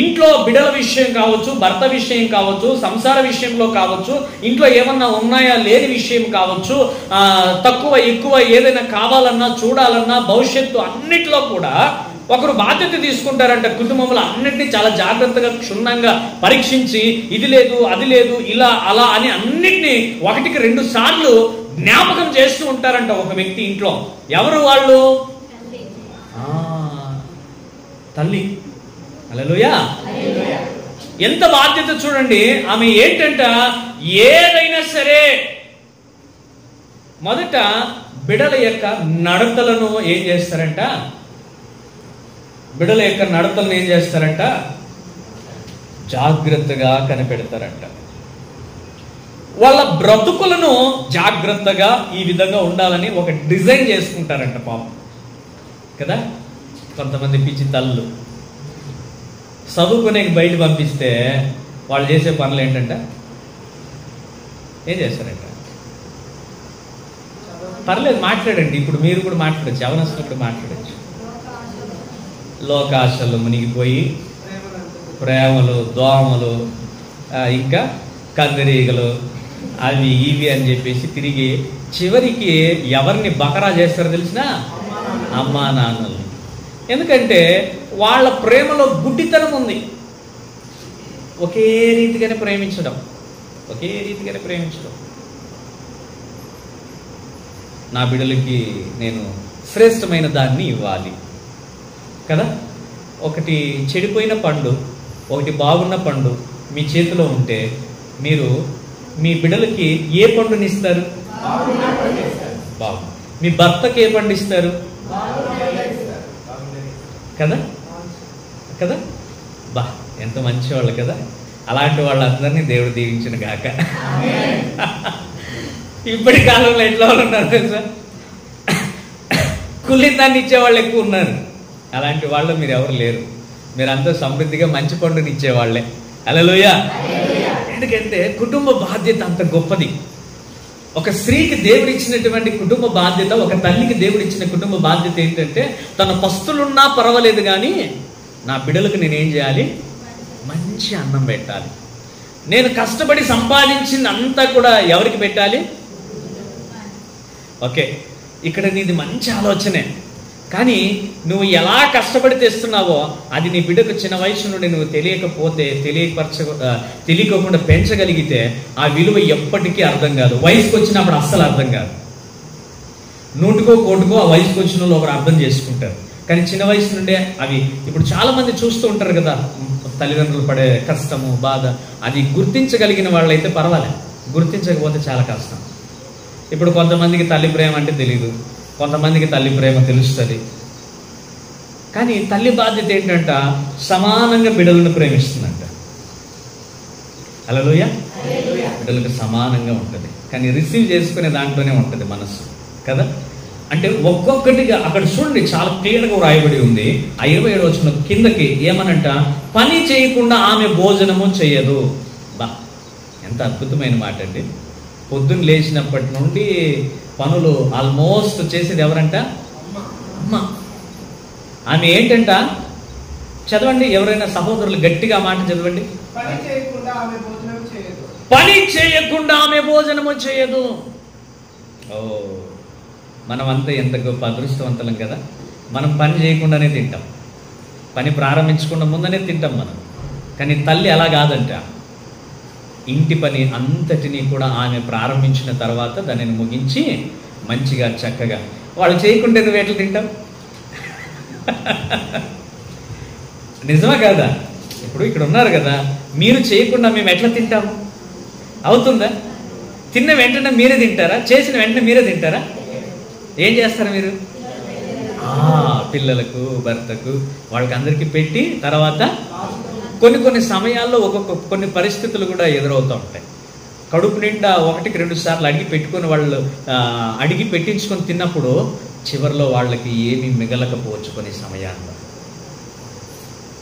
ఇంట్లో బిడల విషయం కావచ్చు, భర్త విషయం కావచ్చు, సంసార విషయంలో కావచ్చు, ఇంట్లో ఏమన్నా ఉన్నాయా లేని విషయం కావచ్చు, తక్కువ ఎక్కువ ఏదైనా కావాలన్నా చూడాలన్నా భవిష్యత్తు అన్నిట్లో కూడా ఒకరు బాధ్యత తీసుకుంటారంట. కుటుంబంలో అన్నిటినీ చాలా జాగ్రత్తగా క్షుణ్ణంగా పరీక్షించి ఇది లేదు అది లేదు ఇలా అలా అని అన్నిటినీ 1-2 సార్లు జ్ఞాపకం చేస్తూ ఉంటారంట ఒక వ్యక్తి ఇంట్లో. ఎవరు వాళ్ళు? తల్లి. హల్లెలూయా. ఎంత బాధ్యత చూడండి. ఆమె ఏంటంట, ఏదైనా సరే మొదట బిడల యొక్క నడతలను ఏం చేస్తారంట, బిడల యొక్క నడతలను ఏం చేస్తారంట, జాగ్రత్తగా కనిపెడతారంట. వాళ్ళ బ్రతుకులను జాగ్రత్తగా ఈ విధంగా ఉండాలని ఒక డిజైన్ చేసుకుంటారంట పాపం కదా. కొంతమంది పిచ్చి తల్లు చదువుకునే బయట పంపిస్తే వాళ్ళు చేసే పనులు ఏంటంట, ఏం చేస్తారంట, పర్లేదు మాట్లాడండి, ఇప్పుడు మీరు కూడా మాట్లాడచ్చు, యవనస్తులు కూడా మాట్లాడచ్చు. లోకాశలు మునిగిపోయి ప్రేమలు, దోమలు, ఇంకా కందిరీగలు, అవి ఇవి అని చెప్పేసి తిరిగి చివరికి ఎవరిని బకరా చేస్తారో తెలిసినా అమ్మా నాన్నలు. ఎందుకంటే వాళ్ళ ప్రేమలో గుడ్డితనం ఉంది. ఒకే రీతిగానే ప్రేమించడం. నా బిడ్డలకి నేను శ్రేష్టమైన దాన్ని ఇవ్వాలి కదా. ఒకటి చెడిపోయిన పండు, ఒకటి బాగున్న పండు మీ చేతిలో ఉంటే మీరు మీ బిడ్డలకి ఏ పండుని ఇస్తారు? బాగు. మీ భర్తకి ఏ పండు ఇస్తారు? కదా కదా. బా, ఎంత మంచి వాళ్ళు కదా. అలాంటి వాళ్ళందరినీ దేవుడు దీవించిన గాక. ఇప్పటి కాలంలో ఎట్లా వాళ్ళు ఉన్నారు తెలుసా, కుళ్ళిందాన్ని ఇచ్చేవాళ్ళు ఎక్కువ ఉన్నారు. అలాంటి వాళ్ళు మీరు ఎవరు లేరు. మీరంతా సమృద్ధిగా మంచి పండుని ఇచ్చేవాళ్లే. హల్లెలూయా. ఎందుకంటే కుటుంబ బాధ్యత అంత గొప్పది. ఒక స్త్రీకి దేవుడు ఇచ్చినటువంటి కుటుంబ బాధ్యత, ఒక తల్లికి దేవుడు ఇచ్చిన కుటుంబ బాధ్యత ఏంటంటే, తన పస్తులున్నా పర్వాలేదు కానీ నా బిడ్డలకు నేనేం చేయాలి? మంచి అన్నం పెట్టాలి. నేను కష్టపడి సంపాదించింది అంతా కూడా ఎవరికి పెట్టాలి? ఓకే, ఇక్కడ నీది మంచి ఆలోచనే, కానీ నువ్వు ఎలా కష్టపడి తెస్తున్నావో అది నీ బిడ్డకు చిన్న వయసు నుండి నువ్వు తెలియకోకుండా పెంచగలిగితే ఆ విలువ ఎప్పటికీ అర్థం కాదు. వయసుకు వచ్చినప్పుడు అస్సలు అర్థం కాదు. నూటికో కోటుకో ఆ వయసుకు వచ్చిన వాళ్ళు ఒకరు అర్థం చేసుకుంటారు. కానీ చిన్న వయసు నుండే అవి ఇప్పుడు చాలా మంది చూస్తూ ఉంటారు కదా, తల్లిదండ్రులు పడే కష్టము, బాధ, అది గుర్తించగలిగిన వాళ్ళైతే పర్వాలేదు, గుర్తించకపోతే చాలా కష్టం. ఇప్పుడు కొంతమందికి తల్లి ప్రేమ అంటే తెలియదు, కొంతమందికి తల్లి ప్రేమ తెలుస్తుంది. కానీ తల్లి బాధ్యత ఏంటంట, సమానంగా బిడ్డలను ప్రేమిస్తుందంట. హల్లెలూయా. బిడ్డలకు సమానంగా ఉంటుంది, కానీ రిసీవ్ చేసుకునే దాంట్లోనే ఉంటుంది మనసు కదా. అంటే ఒక్కొక్కటిగా అక్కడ చూడండి, చాలా క్లియర్గా రాయబడి ఉంది. ఆ 27వ వచనం కిందకి ఏమనంట, పని చేయకుండా ఆమె భోజనము చేయదు. బా, ఎంత అద్భుతమైన మాట అండి. పొద్దున్న లేచినప్పటి నుండి పనులు ఆల్మోస్ట్ చేసేది ఎవరంట? అమ్మ. ఆమె ఏంటంట, చదవండి ఎవరైనా సహోదరులు గట్టిగా మాట చదవండి. పని చేయకుండా ఆమె భోజనము చేయదు. ఓ, మనమంతా ఎంత గొప్ప అదృష్టవంతులం కదా. మనం పని చేయకుండానే తింటాం, పని ప్రారంభించకుండా ముందనే తింటాం మనం. కానీ తల్లి అలా కాదంట. ఇంటి పని అంతటినీ కూడా ఆమె ప్రారంభించిన తర్వాత దానిని ముగించి మంచిగా చక్కగా, వాళ్ళు చేయకుంటే నువ్వు ఎట్లా తింటావు? నిజమా కాదా? ఇప్పుడు ఇక్కడ ఉన్నారు కదా, మీరు చేయకుండా మేము ఎట్లా తింటాము? అవుతుందా? తిన్న వెంటనే మీరే తింటారా? చేసిన వెంటనే మీరే తింటారా? ఏం చేస్తారు మీరు? పిల్లలకు, భర్తకు, వాళ్ళకి అందరికీ పెట్టి తర్వాత కొన్ని సమయాల్లో కొన్ని పరిస్థితులు కూడా ఎదురవుతూ ఉంటాయి. కడుపు నిండా 1-2 సార్లు అడిగి పెట్టుకుని వాళ్ళు అడిగి పెట్టించుకొని తిన్నప్పుడు చివరిలో వాళ్ళకి ఏమీ మిగలకపోవచ్చు. కొన్ని సమయాల్లో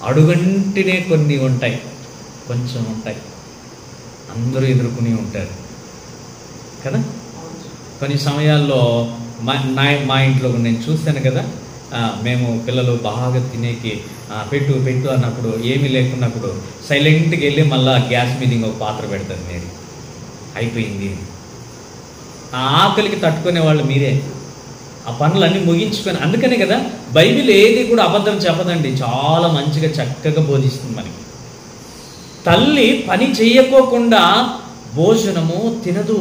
అడుగంటినే కొన్ని ఉంటాయి, కొంచెం ఉంటాయి, అందరూ ఎదుర్కొని ఉంటారు కదా. కొన్ని సమయాల్లో మా ఇంట్లో నేను చూశాను కదా, మేము పిల్లలు బాగా తినేకి పెట్టు పెట్టు అన్నప్పుడు ఏమీ లేకున్నప్పుడు సైలెంట్గా వెళ్ళి మళ్ళీ గ్యాస్ మీద ఇంకొక పాత్ర పెడతారు మీరు. అయిపోయింది. ఆ ఆకలికి తట్టుకునే వాళ్ళు మీరే. ఆ పనులన్నీ ముగించుకొని, అందుకనే కదా బైబిల్ ఏది కూడా అబద్ధం చెప్పదండి, చాలా మంచిగా చక్కగా బోధిస్తుంది మనకి. తల్లి పని చేయకోకుండా భోజనము తినదు.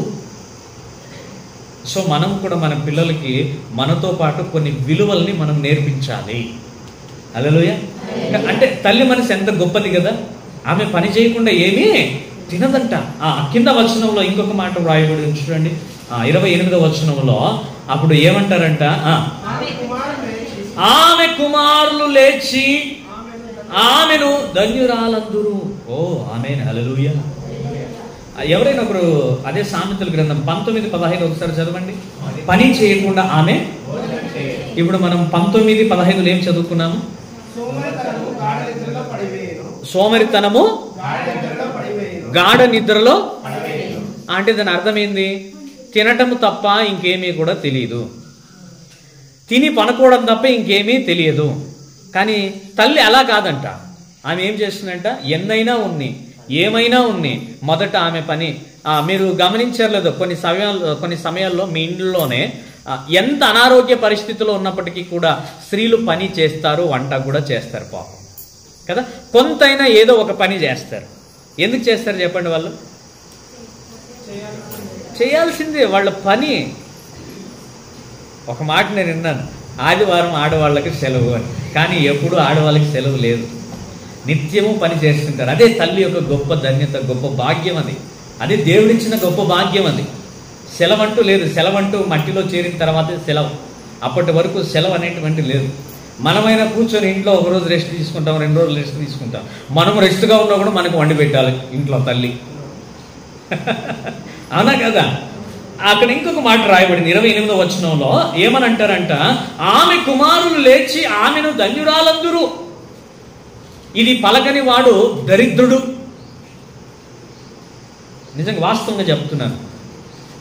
సో మనం కూడా మన పిల్లలకి మనతో పాటు కొన్ని విలువల్ని మనం నేర్పించాలి. హల్లెలూయా. అంటే తల్లి మనసు ఎంత గొప్పది కదా, ఆమె పని చేయకుండా ఏమీ తినదంట. కింద వచనంలో ఇంకొక మాట వ్రాయబడి చూడండి, 28వ వచనంలో అప్పుడు ఏమంటారంట, ఆమె కుమారులు లేచి ఆమెను ధన్యురాలందురు. ఓ ఆమేన్, హల్లెలూయా. ఎవరైనా ఒకరు అదే సామెతల గ్రంథం 19:15 ఒకసారి చదవండి. పని చేయకుండా ఆమె. ఇప్పుడు మనం 19:15 ఏం చదువుకున్నాము? సోమరితనము గాఢ నిద్రలో. అంటే దాని అర్థమైంది, తినటము తప్ప ఇంకేమీ కూడా తెలియదు, తిని పనుకోవడం తప్ప ఇంకేమీ తెలియదు. కానీ తల్లి అలా కాదంట. ఆమె ఏం చేస్తుందంట, ఎన్నైనా ఉన్ని ఏమైనా ఉన్ని మొదట ఆమె పని. మీరు గమనించారు లేదో, కొన్ని సమయాల్లో మీ ఇంట్లోనే ఎంత అనారోగ్య పరిస్థితిలో ఉన్నప్పటికీ కూడా స్త్రీలు పని చేస్తారు, వంట కూడా చేస్తారు పాపం కదా. కొంతైనా ఏదో ఒక పని చేస్తారు. ఎందుకు చేస్తారు చెప్పండి? వాళ్ళు చేయాల్సిందే, వాళ్ళ పని. ఒక మాట నేను విన్నాను, ఆదివారం ఆడవాళ్ళకి సెలవు అని. కానీ ఎప్పుడు ఆడవాళ్ళకి సెలవు లేదు, నిత్యము పని చేస్తుంటారు. అదే తల్లి యొక్క గొప్ప ధన్యత, గొప్ప భాగ్యం అది. అదే దేవుడిచ్చిన గొప్ప భాగ్యం అది. సెలవంటూ లేదు. సెలవంటూ మట్టిలో చేరిన తర్వాతే సెలవు. అప్పటి వరకు సెలవు అనేటువంటి లేదు. మనమైనా కూర్చొని ఇంట్లో ఒకరోజు రెస్ట్ తీసుకుంటాం, 2 రోజులు రెస్ట్ తీసుకుంటాం. మనం రెస్ట్గా ఉన్నా కూడా మనకు వండి పెట్టాలి ఇంట్లో తల్లి. అవునా కదా? అక్కడ ఇంకొక మాట రాయబడింది 28వ వచనంలో. ఏమని అంటారంట, ఆమె కుమారులు లేచి ఆమెను ధన్యురాలందురు. ఇది పలకని వాడు దరిద్రుడు. నిజంగా వాస్తవంగా చెప్తున్నాను,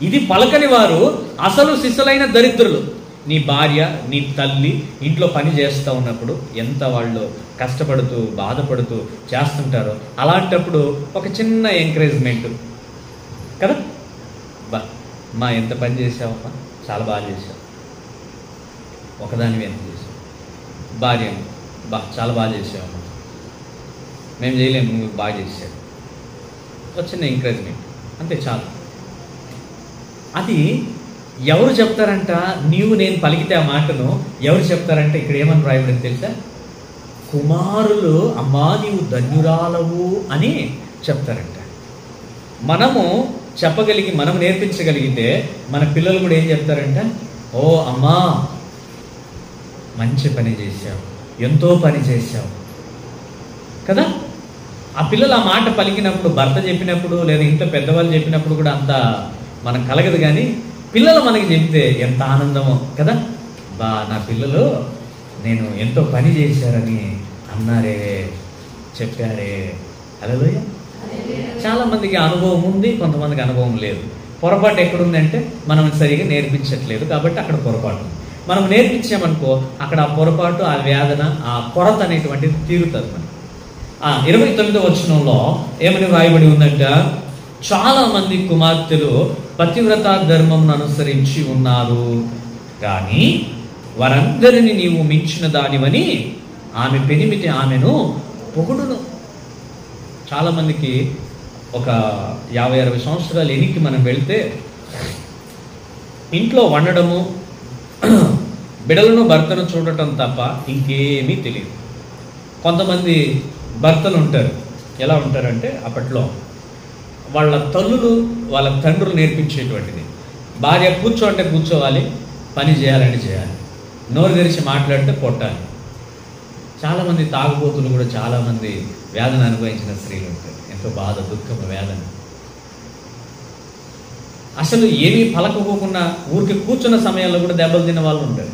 ఇది పలకని వారు అసలు సిసలైన దరిద్రులు. నీ భార్య, నీ తల్లి ఇంట్లో పని చేస్తూ ఉన్నప్పుడు ఎంత వాళ్ళు కష్టపడుతూ బాధపడుతూ చేస్తుంటారో, అలాంటప్పుడు ఒక చిన్న ఎంకరేజ్మెంట్ కదా. మా ఎంత పని చేసావమ్మా, చాలా బాగా చేసావు. ఒకదానివి ఎంత చేసావు. భార్య, చాలా బాగా చేసావమ్మా, మేము చేయలేము, నువ్వు బాగా చేసావు. ఒక చిన్న ఎంకరేజ్మెంట్ అంతే, చాలు. అది ఎవరు చెప్తారంట? నీవు నేను పలికితే ఆ మాటను ఎవరు చెప్తారంటే, ఇక్కడ ఏమని రాయబడింది తెలుసా? కుమారులు, అమ్మా నీవు ధన్యురాలవు అని చెప్తారంట. మనము చెప్పగలిగి, మనం నేర్పించగలిగితే మన పిల్లలు కూడా ఏం చెప్తారంట, ఓ అమ్మా మంచి పని చేశావు, ఎంతో పని చేశావు కదా. ఆ పిల్లలు ఆ మాట పలికినప్పుడు, భర్త చెప్పినప్పుడు లేదా ఇంట్లో పెద్దవాళ్ళు చెప్పినప్పుడు కూడా అంత మనకు కలగదు. కానీ పిల్లలు మనకి చెప్తే ఎంత ఆనందమో కదా. నా పిల్లలు నేను ఎంతో పని చేశారని అన్నారే, చెప్పారే. హల్లెలూయా. చాలా మందికి అనుభవం ఉంది, కొంతమందికి అనుభవం లేదు. పొరపాటు ఎక్కడుందంటే మనం సరిగా నేర్పించట్లేదు కాబట్టి అక్కడ పొరపాటు. మనం నేర్పించామనుకో అక్కడ ఆ పొరపాటు, ఆ వేదన, ఆ కొరత అనేటువంటిది తీరుతుంది మనకి. 29వ వచనంలో ఏమని రాయబడి ఉందంట, చాలా మంది కుమార్తెలు పతివ్రత ధర్మమును అనుసరించి ఉన్నారు, కానీ వారందరినీ నీవు మించిన దానివని ఆమె పెనిమిటి ఆమెను పొగుడును. చాలా మందికి ఒక 50-60 సంవత్సరాలు ఎనికి మనం వెళ్తే ఇంట్లో వండడము, బిడలను భర్తను చూడటం తప్ప ఇంకేమీ తెలియదు. కొంతమంది భర్తలు ఉంటారు, ఎలా ఉంటారంటే అప్పట్లో వాళ్ళ తల్లులు వాళ్ళ తండ్రులు నేర్పించేటువంటిది, భార్య కూర్చో అంటే కూర్చోవాలి, పని చేయాలంటే చేయాలి, నోరు తెరిచి మాట్లాడితే కొట్టాలి. చాలామంది తాగుబోతులు కూడా చాలామంది వేదన అనుభవించిన స్త్రీలు ఉంటారు. ఎంతో బాధ, దుఃఖం, వేదన. అసలు ఏమీ పలకపోకుండా ఊరికి కూర్చున్న సమయంలో కూడా దెబ్బలు తిన్న వాళ్ళు ఉంటారు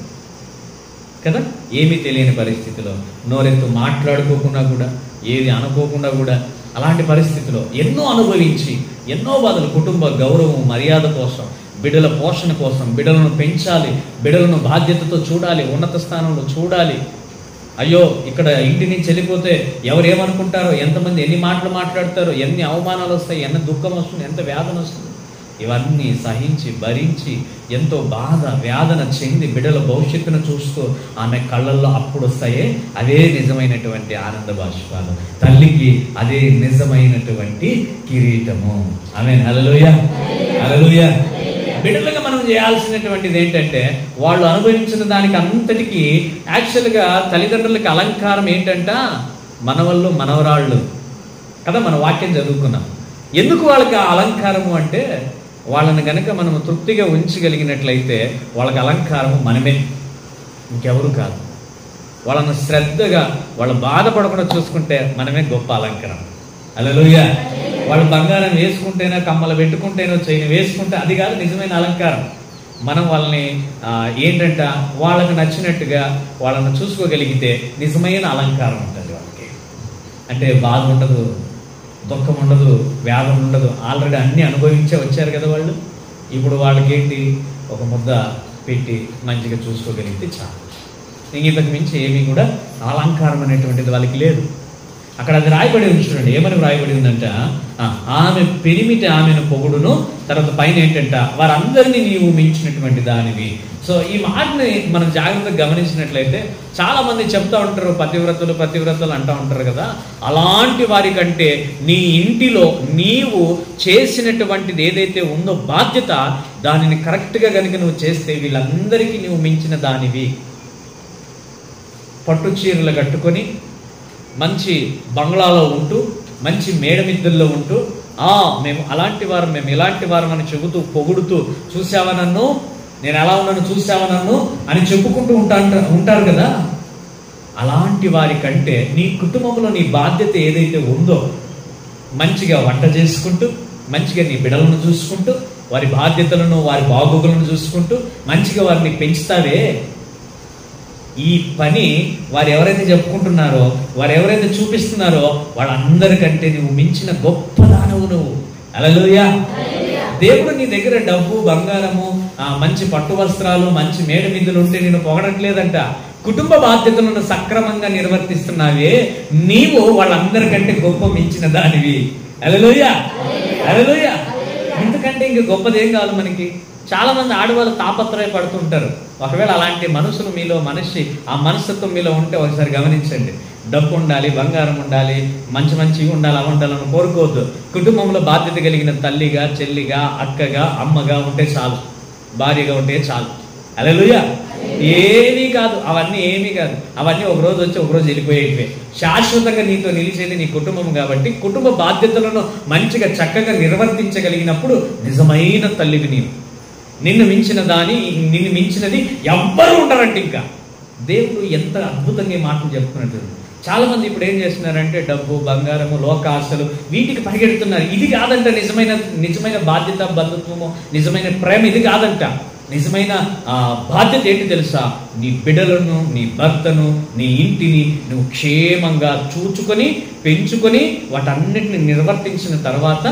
కదా. ఏమీ తెలియని పరిస్థితిలో, నోరెత్తు మాట్లాడుకోకుండా కూడా, ఏది అనుకోకుండా కూడా, అలాంటి పరిస్థితిలో ఎన్నో అనుభవించి, ఎన్నో బాధలు, కుటుంబ గౌరవం, మర్యాద కోసం బిడ్డల పోషణ కోసం, బిడ్డలను పెంచాలి, బిడ్డలను బాధ్యతతో చూడాలి, ఉన్నత స్థానంలో చూడాలి. అయ్యో ఇక్కడ ఇంటి నుంచి వెళ్ళిపోతే ఎవరేమనుకుంటారో, ఎంతమంది ఎన్ని మాటలు మాట్లాడతారో, ఎన్ని అవమానాలు వస్తాయి, ఎంత దుఃఖం వస్తుంది, ఎంత వేదన వస్తుంది. ఇవన్నీ సహించి భరించి ఎంతో బాధ వేదన చెంది బిడ్డల భవిష్యత్తును చూస్తూ ఆమె కళ్ళల్లో అప్పుడు వస్తాయే అదే నిజమైనటువంటి ఆనంద బాష్పాలు, తల్లికి అదే నిజమైనటువంటి కిరీటము. ఆమేన్. హల్లెలూయా, హల్లెలూయా. బిడ్డలుగా మనం చేయాల్సినటువంటిది ఏంటంటే, వాళ్ళు అనుభవించిన దానికి అంతటికీ యాక్చువల్గా తల్లిదండ్రులకి అలంకారం ఏంటంట, మనవళ్ళు మనవరాళ్ళు కదా. మన వాక్యం చదువుకున్నాం. ఎందుకు వాళ్ళకి ఆ అలంకారము అంటే, వాళ్ళని గనక మనం తృప్తిగా ఉంచగలిగినట్లయితే వాళ్ళకి అలంకారము మనమే, ఇంకెవరు కాదు. వాళ్ళను శ్రద్ధగా వాళ్ళు బాధపడకుండా చూసుకుంటే మనమే గొప్ప అలంకారం. హల్లెలూయా. వాళ్ళు బంగారం వేసుకుంటేనో, కమ్మలు పెట్టుకుంటేనో, చైన్ వేసుకుంటే అది కాదు నిజమైన అలంకారం. మనం వాళ్ళని ఏంటంట వాళ్ళకు నచ్చినట్టుగా వాళ్ళని చూసుకోగలిగితే నిజమైన అలంకారం ఉంటుంది వాళ్ళకి. అంటే బాధ ఉండదు, దుఃఖం ఉండదు, వేదన ఉండదు. ఆల్రెడీ అన్ని అనుభవించే వచ్చారు కదా వాళ్ళు. ఇప్పుడు వాళ్ళకి ఏంటి, ఒక ముద్ద పెట్టి మంచిగా చూసుకోగలిగితే చాలు. ఇంతకు మించి ఏమీ కూడా అలంకారం అనేటువంటిది వాళ్ళకి లేదు. అక్కడ అది రాయబడి ఉంది చూడండి, ఏమని రాయబడి ఉందంట, ఆమె పెరిమిటి ఆమెను పొగుడును, తర్వాత పైన ఏంటంట, వారందరినీ నీవు మించినటువంటి దానివి. సో ఈ మాటని మనం జాగ్రత్తగా గమనించినట్లయితే చాలా మంది చెప్తా ఉంటారు, పతివ్రతలు అంటూ ఉంటారు కదా. అలాంటి వారి కంటే నీ ఇంటిలో నీవు చేసినటువంటిది ఏదైతే ఉందో బాధ్యత, దానిని కరెక్ట్గా కనుక నువ్వు చేస్తే వీళ్ళందరికీ నువ్వు మించిన దానివి. పట్టు చీరలు కట్టుకొని మంచి బంగ్లాలో ఉంటూ, మంచి మేడమిద్దల్లో ఉంటూ, మేము అలాంటి వారు, మేము ఇలాంటి వారు అని చెబుతూ పొగుడుతూ, చూసావా నన్ను, నేను ఎలా ఉన్నాను చూసావా నన్ను అని చెప్పుకుంటూ ఉంటారు కదా. అలాంటి వారి కంటే నీ కుటుంబంలో నీ బాధ్యత ఏదైతే ఉందో, మంచిగా వంట చేసుకుంటూ, మంచిగా నీ బిడ్డలను చూసుకుంటూ, వారి బాధ్యతలను వారి బాగోగులను చూసుకుంటూ మంచిగా వారిని పెంచుతావే, ఈ పని వారు ఎవరైతే చెప్పుకుంటున్నారో, వారు ఎవరైతే చూపిస్తున్నారో వాళ్ళందరికంటే నువ్వు మించిన గొప్ప దానవు నువ్వు. హల్లెలూయా. దేవుడు నీ దగ్గర డబ్బు, బంగారము, మంచి పట్టు వస్త్రాలు, మంచి మేడమిద్దులు ఉంటే నేను పొగడట్లేదంట. కుటుంబ బాధ్యతలను సక్రమంగా నిర్వర్తిస్తున్నావే, నీవు వాళ్ళందరికంటే గొప్ప మించిన దానివి. హల్లెలూయా, హల్లెలూయా. ఎందుకంటే ఇంక గొప్పదేం కావాలి మనకి. చాలా మంది ఆడవాళ్ళు తాపత్రయపడుతుంటారు. ఒకవేళ అలాంటి మనసులు మీలో ఆ మనస్తత్వం మీలో ఉంటే ఒకసారి గమనించండి. డబ్బు ఉండాలి, బంగారం ఉండాలి, మంచిగా ఉండాలి, అవి ఉండాలని కోరుకోవద్దు. కుటుంబంలో బాధ్యత కలిగిన తల్లిగా, చెల్లిగా, అక్కగా, అమ్మగా ఉంటే చాలు, భార్యగా ఉంటే చాలు. హల్లెలూయా. ఏమీ కాదు, అవన్నీ ఏమీ కాదు. అవన్నీ ఒక రోజు వచ్చి ఒక రోజు వెళ్ళిపోయేటివే. శాశ్వతంగా నీతో నిలిచేది నీ కుటుంబం కాబట్టి కుటుంబ బాధ్యతలను మంచిగా చక్కగా నిర్వర్తించగలిగినప్పుడు నిజమైన తల్లివి నీవు. నిన్ను మించినది ఎవ్వరూ ఉండరంటే. ఇంకా దేవుడు ఎంత అద్భుతంగా మాటలు చెప్తున్నట్టు. చాలా మంది ఇప్పుడు ఏం చేస్తున్నారంటే డబ్బు, బంగారము, లోకాశలు వీటికి పరిగెడుతున్నారు. ఇది కాదంట నిజమైన బాధ్యత, బంధుత్వము, నిజమైన ప్రేమ ఇది కాదంట. నిజమైన బాధ్యత ఏంటి తెలుసా? నీ బిడ్డలను, నీ భర్తను, నీ ఇంటిని నువ్వు క్షేమంగా చూచుకొని పెంచుకొని వాటన్నిటిని నిర్వర్తించిన తర్వాత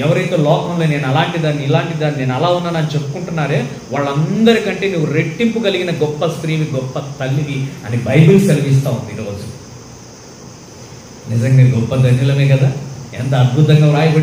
ఎవరైతే లోకంలో నేను అలాంటి దాన్ని, ఇలాంటి దాన్ని, నేను అలా ఉన్నానని చెప్పుకుంటున్నారే వాళ్ళందరికంటే నువ్వు రెట్టింపు కలిగిన గొప్ప స్త్రీవి, గొప్ప తల్లివి అని బైబిల్ సెలవిస్తా ఉంది ఈరోజు. నిజంగా గొప్ప ధన్యులమే కదా. ఎంత అద్భుతంగా రాయబడి